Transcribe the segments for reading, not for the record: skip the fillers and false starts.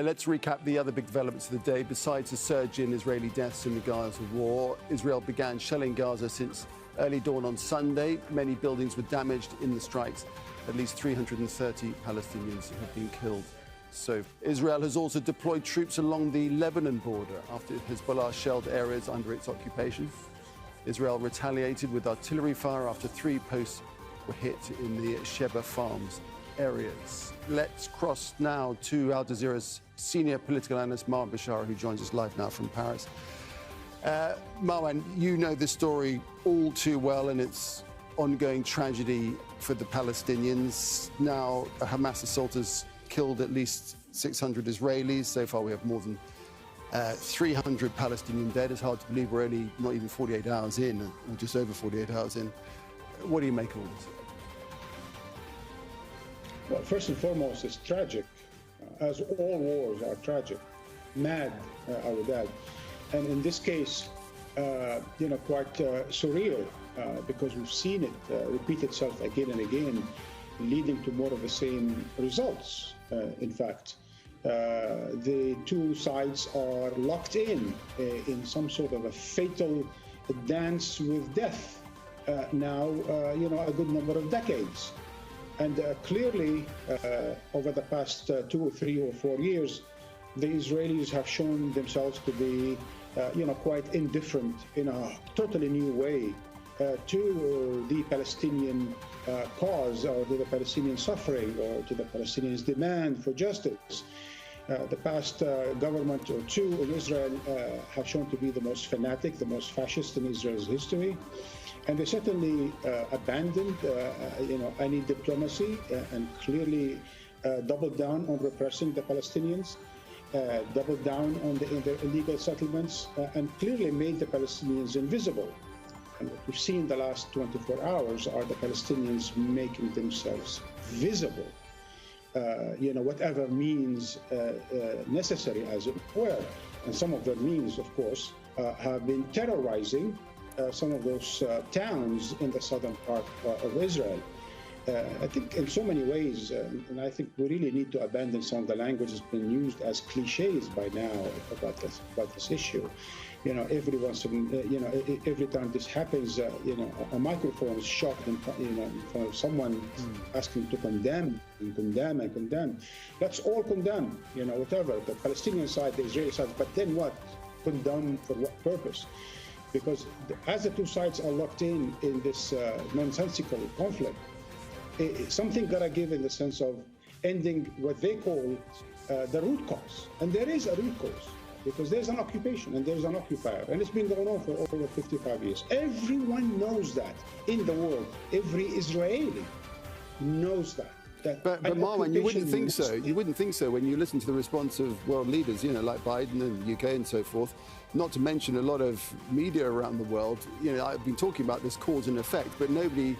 Let's recap the other big developments of the day. Besides the surge in Israeli deaths in the Gaza war, Israel began shelling Gaza since early dawn on Sunday. Many buildings were damaged in the strikes. At least 330 Palestinians have been killed. So Israel has also deployed troops along the Lebanon border after Hezbollah shelled areas under its occupation. Israel retaliated with artillery fire after 3 posts were hit in the Shebaa Farms areas. Let's cross now to Al Jazeera's senior political analyst, Marwan Bashara, who joins us live now from Paris. Marwan, you know this story all too well and its ongoing tragedy for the Palestinians. Now, a Hamas assault has killed at least 600 Israelis. So far, we have more than 300 Palestinian dead. It's hard to believe we're only not even 48 hours in, or just over 48 hours in. What do you make of all this? Well, first and foremost, it's tragic, as all wars are tragic, mad, I would add. And in this case, quite surreal, because we've seen it repeat itself again and again, leading to more of the same results, in fact. The two sides are locked in some sort of a fatal dance with death now, a good number of decades. And clearly, over the past 2 or 3 or 4 years, the Israelis have shown themselves to be, quite indifferent in a totally new way to the Palestinian cause, or to the Palestinian suffering, or to the Palestinians' demand for justice. The past government or two in Israel have shown to be the most fanatic, the most fascist in Israel's history. And they certainly abandoned, any diplomacy and clearly doubled down on repressing the Palestinians, doubled down on their illegal settlements, and clearly made the Palestinians invisible. And what we've seen the last 24 hours are the Palestinians making themselves visible, whatever means necessary, as it were. And some of their means, of course, have been terrorizing some of those towns in the southern part of Israel. I think in so many ways, and I think we really need to abandon some of the language that's been used as cliches by now about this issue. Every once in, every time this happens, a microphone is shoved in front of someone asking to condemn and condemn and condemn. Let's all condemn, whatever, the Palestinian side, the Israeli side, but then what? Condemn for what purpose? Because as the two sides are locked in this nonsensical conflict, something gotta give in the sense of ending what they call the root cause. And there is a root cause, because there's an occupation and there's an occupier, and it's been going on for over 55 years. Everyone knows that in the world. Every Israeli knows that. But Marwan, you wouldn't think so. You wouldn't think so when you listen to the response of world leaders, like Biden and the UK and so forth, not to mention a lot of media around the world. I've been talking about this cause and effect, but nobody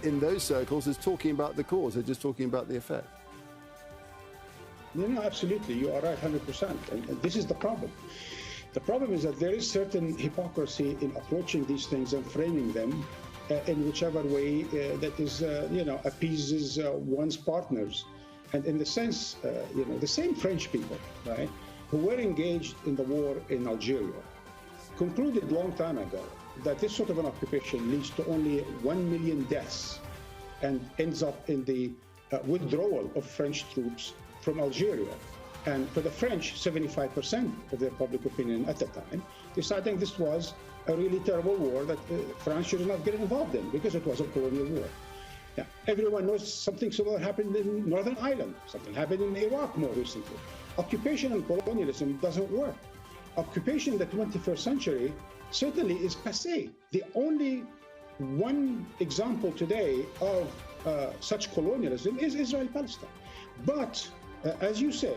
in those circles is talking about the cause. They're just talking about the effect. No, absolutely. You are right 100%. And this is the problem. The problem is that there is certain hypocrisy in approaching these things and framing them in whichever way that is, appeases one's partners. And in the sense, the same French people, right, who were engaged in the war in Algeria, concluded a long time ago that this sort of an occupation leads to only 1 million deaths and ends up in the withdrawal of French troops from Algeria. And for the French, 75% of their public opinion at the time, deciding this was a really terrible war that France should not get involved in because it was a colonial war. Now, everyone knows something similar happened in Northern Ireland, something happened in Iraq more recently. Occupation and colonialism doesn't work. Occupation in the 21st century certainly is passé. The only one example today of such colonialism is Israel-Palestine. But, as you say,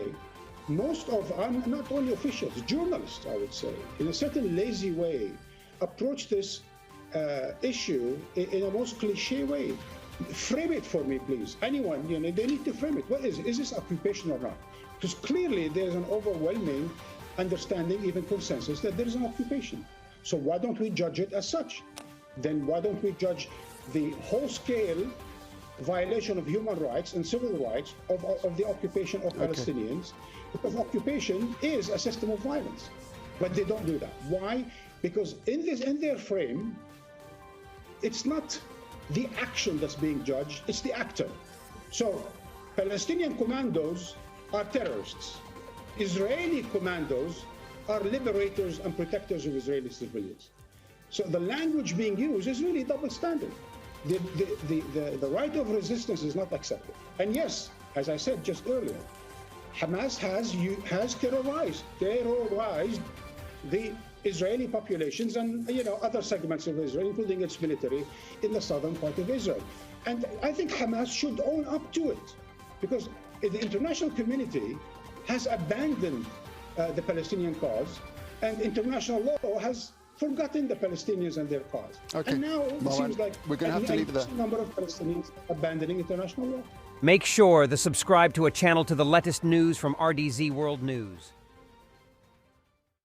most of, not only officials, journalists, I would say, in a certain lazy way, approach this issue in a most cliche way. Frame it for me, please. Anyone, they need to frame it. What is it? Is this occupation or not? Because clearly there's an overwhelming understanding, even consensus, that there is an occupation. So why don't we judge it as such? Then why don't we judge the whole scale violation of human rights and civil rights of the occupation of Palestinians, because occupation is a system of violence. But they don't do that. Why? Because in their frame, it's not the action that's being judged, it's the actor. So Palestinian commandos are terrorists. Israeli commandos are liberators and protectors of Israeli civilians. So the language being used is really double standard. The right of resistance is not accepted. And yes, as I said just earlier, Hamas has terrorized the Israeli populations and other segments of Israel, including its military, in the southern part of Israel. And I think Hamas should own up to it, because the international community has abandoned the Palestinian cause, and international law has forgotten the Palestinians and their cause. Okay. And now it seems like we're going to have to leave it there. A number of Palestinians abandoning international law. Make sure to subscribe to a channel to the latest news from RDZ World News.